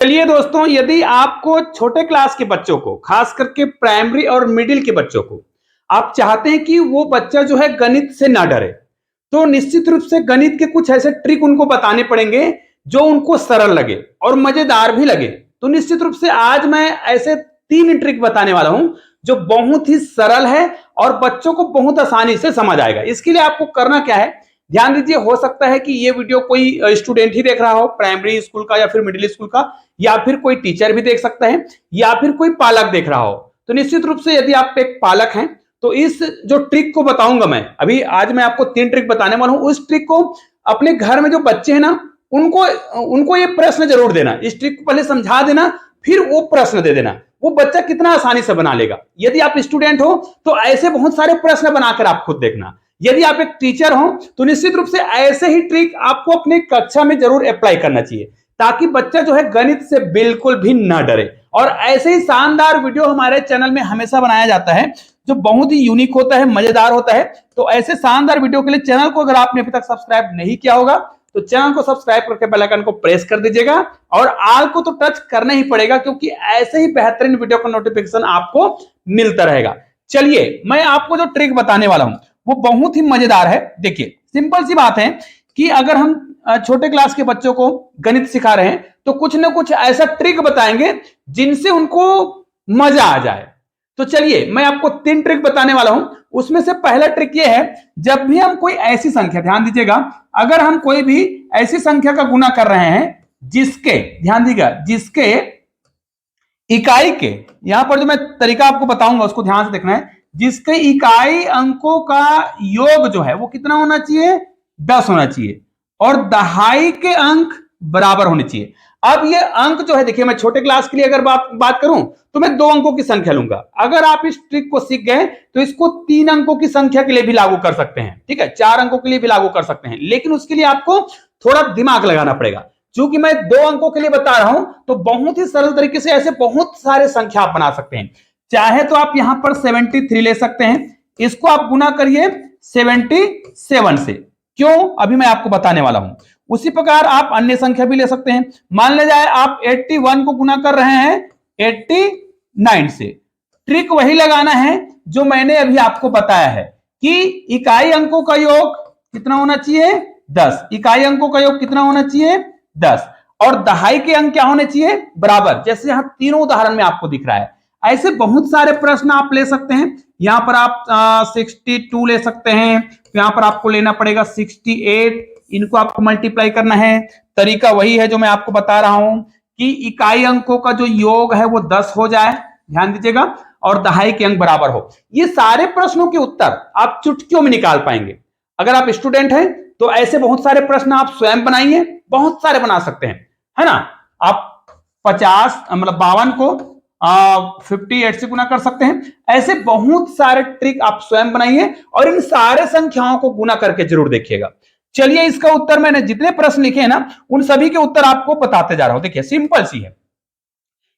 चलिए दोस्तों, यदि आपको छोटे क्लास के बच्चों को, खास करके प्राइमरी और मिडिल के बच्चों को, आप चाहते हैं कि वो बच्चा जो है गणित से ना डरे, तो निश्चित रूप से गणित के कुछ ऐसे ट्रिक उनको बताने पड़ेंगे जो उनको सरल लगे और मजेदार भी लगे। तो निश्चित रूप से आज मैं ऐसे 3 ट्रिक बताने वाला हूं जो बहुत ही सरल है और बच्चों को बहुत आसानी से समझ आएगा। इसके लिए आपको करना क्या है, ध्यान दीजिए। हो सकता है कि ये वीडियो कोई स्टूडेंट ही देख रहा हो, प्राइमरी स्कूल का या फिर मिडिल स्कूल का, या फिर कोई टीचर भी देख सकता है, या फिर कोई पालक देख रहा हो। तो निश्चित रूप से यदि आप एक पालक हैं तो इस जो ट्रिक को बताऊंगा मैं अभी, आज मैं आपको 3 ट्रिक बताने वाला हूं, उस ट्रिक को अपने घर में जो बच्चे हैं ना, उनको उनको ये प्रश्न जरूर देना। इस ट्रिक को पहले समझा देना, फिर वो प्रश्न दे देना। वो बच्चा कितना आसानी से बना लेगा। यदि आप स्टूडेंट हो तो ऐसे बहुत सारे प्रश्न बनाकर आप खुद देखना। यदि आप एक टीचर हो तो निश्चित रूप से ऐसे ही ट्रिक आपको अपने कक्षा में जरूर अप्लाई करना चाहिए, ताकि बच्चा जो है गणित से बिल्कुल भी ना डरे। और ऐसे ही शानदार वीडियो हमारे चैनल में हमेशा बनाया जाता है जो बहुत ही यूनिक होता है, मजेदार होता है। तो ऐसे शानदार वीडियो के लिए चैनल को अगर आपने अभी तक सब्सक्राइब नहीं किया होगा तो चैनल को सब्सक्राइब करके बेल आइकन को प्रेस कर दीजिएगा, और आल को तो टच करना ही पड़ेगा, क्योंकि ऐसे ही बेहतरीन वीडियो का नोटिफिकेशन आपको मिलता रहेगा। चलिए, मैं आपको जो ट्रिक बताने वाला हूं वो बहुत ही मजेदार है। देखिए, सिंपल सी बात है कि अगर हम छोटे क्लास के बच्चों को गणित सिखा रहे हैं तो कुछ ना कुछ ऐसा ट्रिक बताएंगे जिनसे उनको मजा आ जाए। तो चलिए, मैं आपको 3 ट्रिक बताने वाला हूं। उसमें से पहला ट्रिक ये है, जब भी हम कोई ऐसी संख्या, ध्यान दीजिएगा, अगर हम कोई भी ऐसी संख्या का गुना कर रहे हैं जिसके, ध्यान दीजिएगा, जिसके इकाई के, यहां पर जो मैं तरीका आपको बताऊंगा उसको ध्यान से देखना है, जिसके इकाई अंकों का योग जो है वो कितना होना चाहिए, 10 होना चाहिए, और दहाई के अंक बराबर होने चाहिए। अब ये अंक जो है, देखिए, मैं छोटे क्लास के लिए अगर बात करूं तो मैं 2 अंकों की संख्या लूंगा। अगर आप इस ट्रिक को सीख गए तो इसको 3 अंकों की संख्या के लिए भी लागू कर सकते हैं, ठीक है, 4 अंकों के लिए भी लागू कर सकते हैं, लेकिन उसके लिए आपको थोड़ा दिमाग लगाना पड़ेगा। चूंकि मैं 2 अंकों के लिए बता रहा हूं तो बहुत ही सरल तरीके से ऐसे बहुत सारे संख्या आप बना सकते हैं। चाहे तो आप यहां पर 73 ले सकते हैं, इसको आप गुना करिए 77 से। क्यों, अभी मैं आपको बताने वाला हूं। उसी प्रकार आप अन्य संख्या भी ले सकते हैं। मान ले जाए आप 81 को गुना कर रहे हैं 89 से। ट्रिक वही लगाना है जो मैंने अभी आपको बताया है कि इकाई अंकों का योग कितना होना चाहिए, 10। इकाई अंकों का योग कितना होना चाहिए, 10, और दहाई के अंक क्या होने चाहिए, बराबर। जैसे यहां तीनों उदाहरण में आपको दिख रहा है। ऐसे बहुत सारे प्रश्न आप ले सकते हैं। यहां पर आप 62 ले सकते हैं, यहां पर आपको लेना पड़ेगा 68, इनको आपको मल्टीप्लाई करना है। तरीका वही है जो मैं आपको बता रहा हूं कि इकाई अंकों का जो योग है वो 10 हो जाए, ध्यान दीजिएगा, और दहाई के अंक बराबर हो। ये सारे प्रश्नों के उत्तर आप चुटकियों में निकाल पाएंगे। अगर आप स्टूडेंट हैं तो ऐसे बहुत सारे प्रश्न आप स्वयं बनाइए, बहुत सारे बना सकते हैं, है ना। आप 50 मतलब 52 को 58 से गुना कर सकते हैं। ऐसे बहुत सारे ट्रिक आप स्वयं बनाइए और इन सारे संख्याओं को गुना करके जरूर देखिएगा। चलिए, इसका उत्तर मैंने जितने प्रश्न लिखे हैं ना उन सभी के उत्तर आपको बताते जा रहा हूं। देखिए, सिंपल सी है।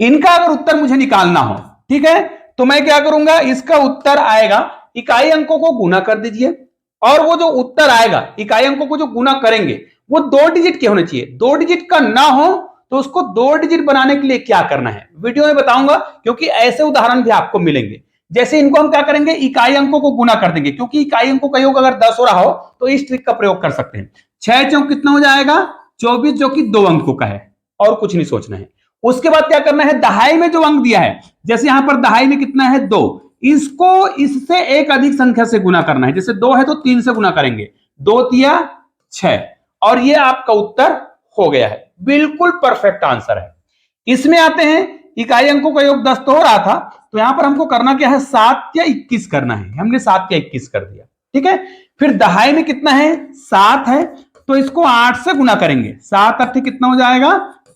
इनका अगर उत्तर मुझे निकालना हो, ठीक है, तो मैं क्या करूंगा, इसका उत्तर आएगा, इकाई अंकों को गुना कर दीजिए, और वो जो उत्तर आएगा, इकाई अंकों को जो गुना करेंगे वो 2 डिजिट के होने चाहिए। 2 डिजिट का ना हो तो उसको 2 डिजिट बनाने के लिए क्या करना है वीडियो में बताऊंगा, क्योंकि ऐसे उदाहरण भी आपको मिलेंगे। जैसे इनको हम क्या करेंगे, इकाई अंकों को गुना कर देंगे, क्योंकि इकाई अंकों का योग अगर 10 हो रहा हो तो इस ट्रिक का प्रयोग कर सकते हैं। 6 चौक कितना हो जाएगा, 24, जो कि 2 अंकों का है, और कुछ नहीं सोचना है। उसके बाद क्या करना है, दहाई में जो अंक दिया है, जैसे यहां पर दहाई में कितना है, 2, इसको इससे एक अधिक संख्या से गुना करना है। जैसे 2 है तो 3 से गुना करेंगे, 2 तिया 6, और ये आपका उत्तर हो गया है। बिल्कुल परफेक्ट आंसर है। इसमें आते हैं, इकाई अंकों का योग 10 तो हो रहा था, तो यहां पर हमको करना क्या है, 7 या 21 करना है। हमने 7 या 21 कर दिया, ठीक है। फिर दहाई में कितना है, 7 है, तो इसको 8 से गुना करेंगे, 7 8 कितना हो जाएगा,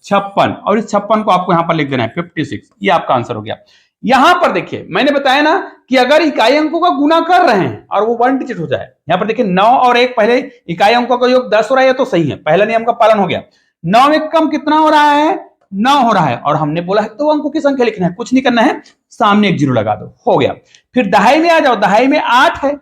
56, और इस 56 को आपको यहां पर लिख देना है 56। ये आपका आंसर हो गया। यहां पर देखिए, मैंने बताया ना कि अगर इकाई अंकों का गुना कर रहे हैं और वो 1 डिजिट हो जाए, यहां पर देखिए 9 और 1, पहले इकाई अंकों का योग 10 हो रहा है, तो सही है, पहला नियम का पालन हो गया। 9 में कम कितना हो रहा है, 9 हो रहा है, और हमने बोला है 2 अंकों की संख्या लिखना है, कुछ नहीं करना है, सामने एक जीरो लगा दो, हो गया। फिर दहाई में आ जाओ, दहाई में 8 है,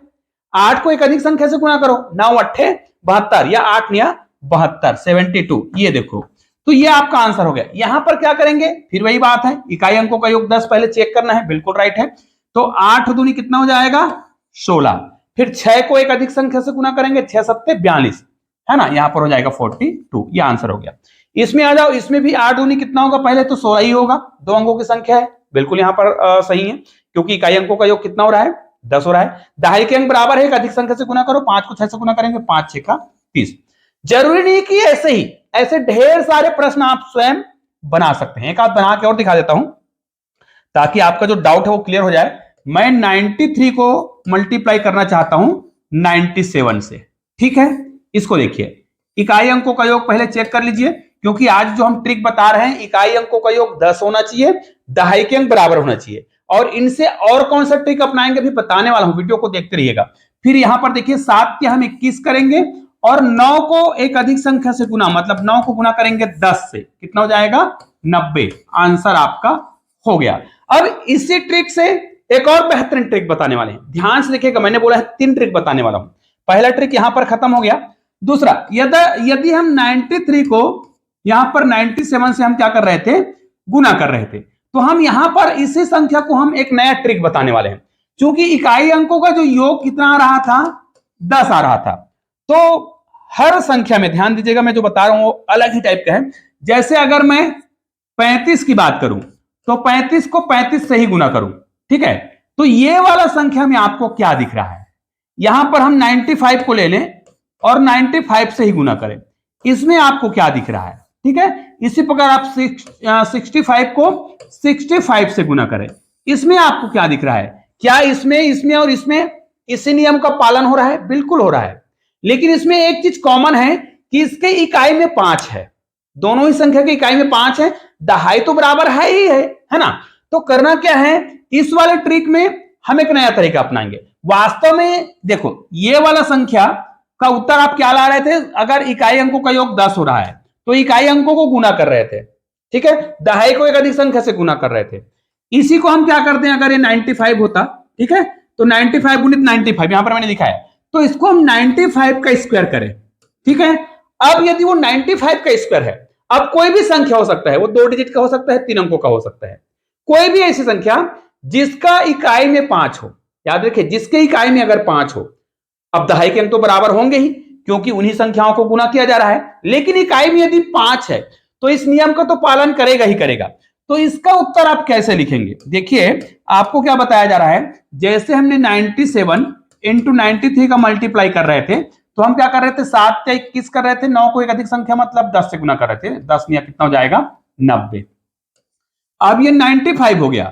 8 को एक अधिक संख्या से गुना करो, 9 8 72, या 8 या 72, 72, ये देखो, तो ये आपका आंसर हो गया। यहां पर क्या करेंगे, फिर वही बात है, इकाई अंकों का योग 10 पहले चेक करना है, बिल्कुल राइट है। तो 8 दूनी कितना हो जाएगा 16, फिर 6 को एक अधिक संख्या से गुना करेंगे, 6 सत्ते 42, है ना, यहां पर हो जाएगा 42, ये आंसर हो गया। इसमें आ जाओ, इसमें भी 8 दूनी कितना होगा, पहले तो 16 ही होगा, 2 अंकों की संख्या है, बिल्कुल यहां पर सही है, क्योंकि इकाई अंकों का योग कितना हो रहा है 10 हो रहा है। दहाई के अंक बराबर है, एक अधिक संख्या से गुना करो, 5 को 6 से गुना करेंगे, 5 6 का 30। जरूरी नहीं कि ऐसे ही, ऐसे ढेर सारे प्रश्न आप स्वयं बना सकते हैं। एक आध बना के और दिखा देता हूं ताकि आपका जो डाउट है वो क्लियर हो जाए। मैं 93 को मल्टीप्लाई करना चाहता हूं 97 से, ठीक है। इसको देखिए, इकाई अंकों का योग पहले चेक कर लीजिए, क्योंकि आज जो हम ट्रिक बता रहे हैं, इकाई अंकों का योग 10 होना चाहिए, दहाई के अंक बराबर होना चाहिए, और इनसे और कौन सा ट्रिक अपनाएंगे भी बताने वाला हूं, वीडियो को देखते रहिएगा। फिर यहां पर देखिए 7 के हम 21 करेंगे, और 9 को एक अधिक संख्या से गुना, मतलब 9 को गुना करेंगे 10 से, कितना हो जाएगा 90, आंसर आपका हो गया। अब इसी ट्रिक से एक और बेहतरीन ट्रिक बताने वाले हैं, ध्यान से देखिएगा, मैंने बोला है 3 ट्रिक बताने वाला हूं। पहला ट्रिक यहां पर खत्म हो गया। दूसरा, यदि हम 93 को यहां पर 97 से हम क्या कर रहे थे, गुना कर रहे थे, तो हम यहां पर इसी संख्या को हम एक नया ट्रिक बताने वाले हैं। क्योंकि इकाई अंकों का जो योग कितना आ रहा था 10 आ रहा था, तो हर संख्या में ध्यान दीजिएगा, मैं जो बता रहा हूं वो अलग ही टाइप का है। जैसे अगर मैं 35 की बात करूं तो 35 को 35 से ही गुना करूं, ठीक है। तो ये वाला संख्या में आपको क्या दिख रहा है, यहां पर हम 95 को ले लें और 95 से ही गुना करें, इसमें आपको क्या दिख रहा है, ठीक है। इसी प्रकार आप 65 को 65 से गुना करें, इसमें आपको क्या दिख रहा है, क्या इसमें और इसमें इसी नियम का पालन हो रहा है, बिल्कुल हो रहा है। लेकिन इसमें एक चीज कॉमन है कि इसके इकाई में 5 है, दोनों ही संख्या की इकाई में 5 है, दहाई तो बराबर है ही है ना। तो करना क्या है, इस वाले ट्रिक में हम एक नया तरीका अपनाएंगे। वास्तव में देखो, ये वाला संख्या का उत्तर आप क्या ला रहे थे, अगर इकाई अंकों का योग 10 हो रहा है तो इकाई अंकों को गुना कर रहे थे, ठीक है, दहाई को एक अधिक संख्या से गुना कर रहे थे। इसी को हम क्या करते हैं, अगर ये 95 होता, ठीक है, तो 95 गुणित 95 यहां पर मैंने लिखा है, तो इसको हम 95 का स्क्वायर करें, ठीक है। अब यदि वो 95 का स्क्वायर है, अब कोई भी संख्या हो सकता है, वो 2 डिजिट का हो सकता है, 3 अंकों का हो सकता है, कोई भी ऐसी संख्या जिसका इकाई में 5 हो, याद रखिए जिसके इकाई में अगर 5 हो, अब दहाई के अंक तो बराबर होंगे ही, क्योंकि उन्हीं संख्याओं को गुना किया जा रहा है, लेकिन इकाई में यदि 5 है तो इस नियम का तो पालन करेगा ही करेगा। तो इसका उत्तर आप कैसे लिखेंगे, देखिए आपको क्या बताया जा रहा है, जैसे हमने 97 इंटू 93 का मल्टीप्लाई कर रहे थे, तो हम क्या कर रहे थे 7 का 21 कर रहे थे, 9 को एक अधिक संख्या मतलब 10 से गुना कर रहे थे, 10 निया कितना हो जाएगा 90। अब ये 95 हो गया,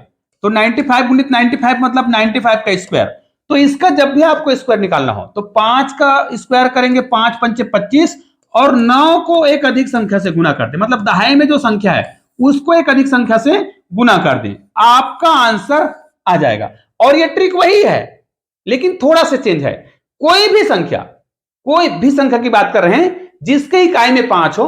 तो 95 गुणित 95 मतलब 95 का स्क्वायर। तो इसका जब भी आपको स्क्वायर निकालना हो तो 5 का स्क्वायर करेंगे, 5 पंचे 25, और 9 को एक अधिक संख्या से गुना करते, मतलब दहाई में जो संख्या है उसको एक अधिक संख्या से गुना कर दें, आपका आंसर आ जाएगा। और ये ट्रिक वही है, लेकिन थोड़ा सा चेंज है। कोई भी संख्या की बात कर रहे हैं जिसके इकाई में 5 हो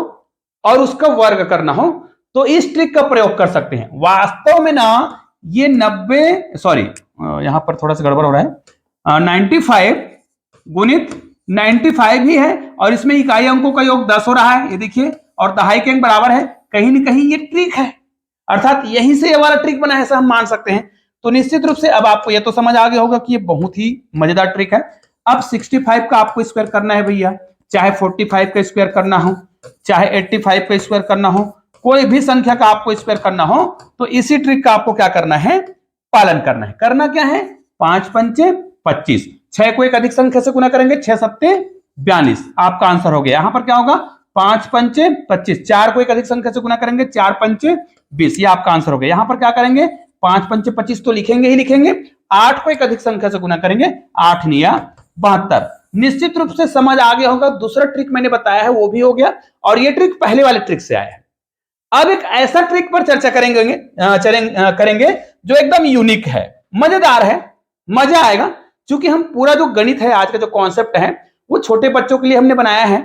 और उसका वर्ग करना हो, तो इस ट्रिक का प्रयोग कर सकते हैं। वास्तव में ना ये 90, सॉरी यहां पर थोड़ा सा गड़बड़ हो रहा है, 95 गुणित 95 ही है, और इसमें इकाई अंकों का योग 10 हो रहा है, ये देखिए, और दहाई के अंक बराबर है, कहीं ना कहीं ये ट्रिक है, अर्थात यहीं से ये वाला ट्रिक बना है, ऐसा हम मान सकते हैं। तो निश्चित रूप से अब आपको ये तो समझ आ गया होगा कि ये बहुत ही मजेदार ट्रिक है। अब 65 का आपको स्क्वायर करना है भैया, चाहे 45 का स्क्वायर करना हो, चाहे 85 का स्क्वायर करना हो, कोई भी संख्या का आपको स्क्वायर करना हो, तो इसी ट्रिक का आपको क्या करना है, पालन करना है। करना क्या है, 5 पंचे 25, 6 को एक अधिक संख्या से गुना करेंगे, 6 सत्ते 42, आपका आंसर हो गया। यहां पर क्या होगा, 5 पंचे 25, 4 को एक अधिक संख्या से गुना करेंगे, 4 पंचे 20, ये आपका आंसर हो गया। यहां पर क्या करेंगे, 5 पंचे 25 तो लिखेंगे ही लिखेंगे, 8 को एक अधिक संख्या से गुना करेंगे, 8 निया 72। निश्चित रूप से समझ आ गया होगा। दूसरा ट्रिक मैंने बताया है वो भी हो गया, और ये ट्रिक पहले वाले ट्रिक से आया है। अब एक ऐसा ट्रिक पर चर्चा करेंगे जो एकदम यूनिक है, मजेदार है, मजा आएगा। क्योंकि हम पूरा जो गणित है, आज का जो कॉन्सेप्ट है, वो छोटे बच्चों के लिए हमने बनाया है।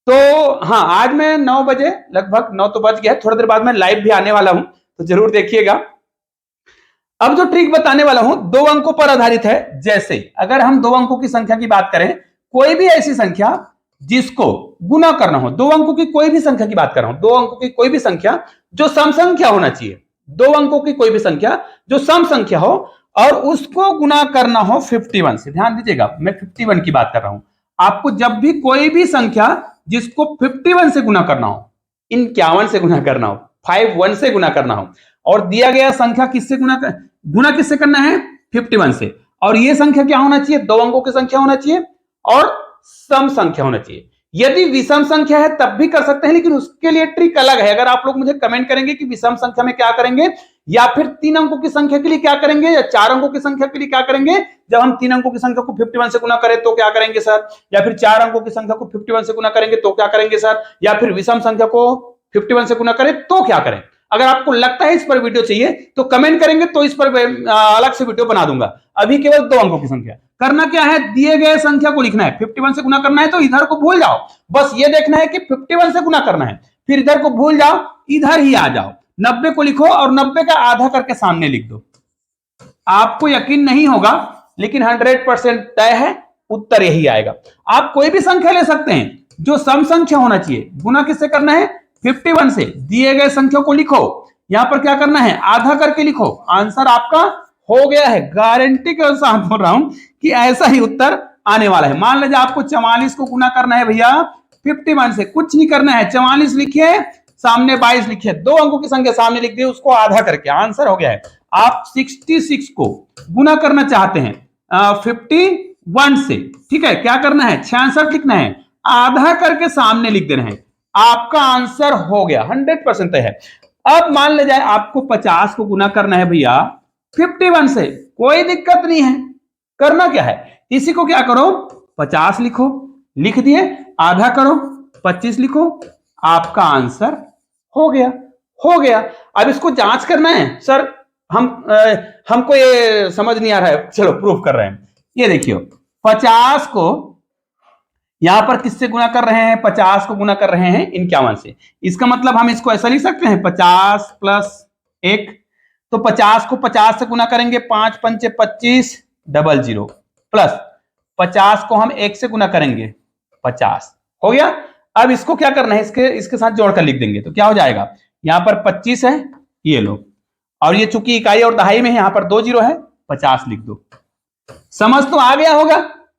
तो हाँ, आज मैं 9 बजे, लगभग 9 तो बज गया, थोड़ी देर बाद मैं लाइव भी आने वाला हूं, तो जरूर देखिएगा। अब जो ट्रिक बताने वाला हूं 2 अंकों पर आधारित है। जैसे अगर हम 2 अंकों की संख्या की बात करें, कोई भी ऐसी संख्या जिसको गुना करना हो, 2 अंकों की कोई भी संख्या की बात कर रहा हूं, 2 अंकों की कोई भी संख्या जो सम संख्या होना चाहिए, 2 अंकों की कोई भी संख्या जो सम संख्या हो और उसको गुना करना हो 51 से। ध्यान दीजिएगा, मैं 51 की बात कर रहा हूं। आपको जब भी कोई भी संख्या जिसको 51 से गुना करना हो, 51 से गुना करना हो, 51 से गुना करना हो, और दिया गया संख्या किससे गुना किससे करना है? 51 से। और यह संख्या क्या होना चाहिए? 2 अंकों की संख्या होना चाहिए और सम संख्या होना चाहिए। यदि विषम संख्या है तब भी कर सकते हैं, लेकिन उसके लिए ट्रिक अलग है। अगर आप लोग मुझे कमेंट करेंगे कि विषम संख्या में क्या करेंगे, या फिर 3 अंकों की संख्या के लिए क्या करेंगे, या 4 अंकों की संख्या के लिए क्या करेंगे, जब हम 3 अंकों की संख्या को 51 से गुना करें तो क्या करेंगे सर, या फिर 4 अंकों की संख्या को 51 से गुना करेंगे तो क्या करेंगे सर, या फिर विषम संख्या को 51 से गुना करें तो क्या करें। अगर आपको लगता है इस पर वीडियो चाहिए तो कमेंट करेंगे, तो इस पर अलग से वीडियो बना दूंगा। अभी केवल 2 अंकों की संख्या करना क्या है, दिए गए संख्या को लिखना है, 51 से गुना करना है तो इधर को भूल जाओ, बस ये देखना है कि 51 से गुना करना है, फिर इधर को भूल जाओ, इधर ही आ जाओ, 90 को लिखो और 90 का आधा करके सामने लिख दो। आपको यकीन नहीं होगा लेकिन 100% तय है, उत्तर यही आएगा। आप कोई भी संख्या ले सकते हैं जो सम संख्या होना चाहिए, गुना किससे करना है? 51 से। दिए गए संख्या को लिखो, यहां पर क्या करना है? आधा करके लिखो, आंसर आपका हो गया है। गारंटी के साथ बोल रहा हूं कि ऐसा ही उत्तर आने वाला है। मान लीजिए आपको 44 को गुना करना है भैया 51 से, कुछ नहीं करना है, 44 लिखिए, सामने 22 लिखिए, 2 अंकों की संख्या सामने लिख दिए, उसको आधा करके, आंसर हो गया है। आप 66 को गुना करना चाहते हैं 51 से, ठीक है, क्या करना है? 66 लिखना है, आधा करके सामने लिख देना है, आपका आंसर हो गया, 100% है। अब मान ले जाए आपको 50 को गुना करना है भैया 51 से, कोई दिक्कत नहीं है। करना क्या है? इसी को क्या करो, 50 लिखो, लिख दिए, आधा करो, 25 लिखो, आपका आंसर हो गया, हो गया। अब इसको जांच करना है सर, हमको ये समझ नहीं आ रहा है, चलो प्रूफ कर रहे हैं। ये देखियो, 50 को यहां पर किससे गुना कर रहे हैं? 50 को गुना कर रहे हैं 51 से। इसका मतलब हम इसको ऐसा लिख सकते हैं 50 प्लस 1, तो 50 को 50 से गुना करेंगे, 5 पंचे 25 00, प्लस 50 को हम 1 से गुना करेंगे 50, हो गया। अब इसको क्या करना है, इसके साथ जोड़कर लिख देंगे तो क्या हो जाएगा, यहां पर 25 है, ये लो, और ये चूंकि इकाई और दहाई में है, यहां पर 2 जीरो है, 50 लिख दो। समझ तो आ गया होगा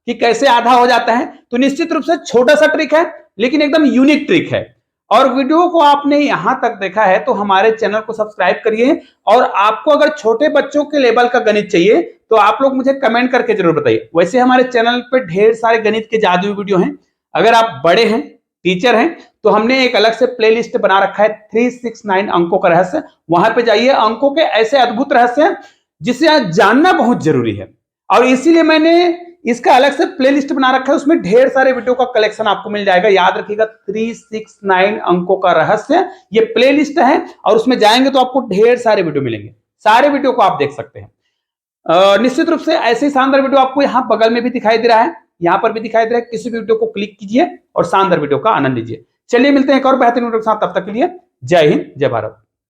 कि कैसे आधा हो जाता है। तो निश्चित रूप से छोटा सा ट्रिक है लेकिन एकदम यूनिक ट्रिक है। और वीडियो को आपने यहां तक देखा है तो हमारे चैनल को सब्सक्राइब करिए। और आपको अगर छोटे बच्चों के लेवल का गणित चाहिए तो आप लोग मुझे कमेंट करके जरूर बताइए। वैसे हमारे चैनल पे ढेर सारे गणित के जादुई वीडियो हैं। अगर आप बड़े हैं, टीचर हैं, तो हमने एक अलग से प्लेलिस्ट बना रखा है 369 अंकों का रहस्य। वहां पे जाइए, अंकों के ऐसे अद्भुत रहस्य हैं जिसे आज जानना बहुत जरूरी है। और इसीलिए मैंने इसका अलग से प्लेलिस्ट बना रखा है, उसमें ढेर सारे वीडियो का कलेक्शन आपको मिल जाएगा। याद रखिएगा 369 अंकों का रहस्य, ये प्लेलिस्ट है और उसमें जाएंगे तो आपको ढेर सारे वीडियो मिलेंगे। सारे वीडियो को आप देख सकते हैं। निश्चित रूप से ऐसे ही शानदार वीडियो आपको यहाँ बगल में भी दिखाई दे रहा है, यहाँ पर भी दिखाई दे रहा है। किसी भी वीडियो को क्लिक कीजिए और शानदार वीडियो का आनंद लीजिए। चलिए मिलते हैं एक और बेहतरीन वीडियो के साथ, तब तक के लिए जय हिंद, जय भारत।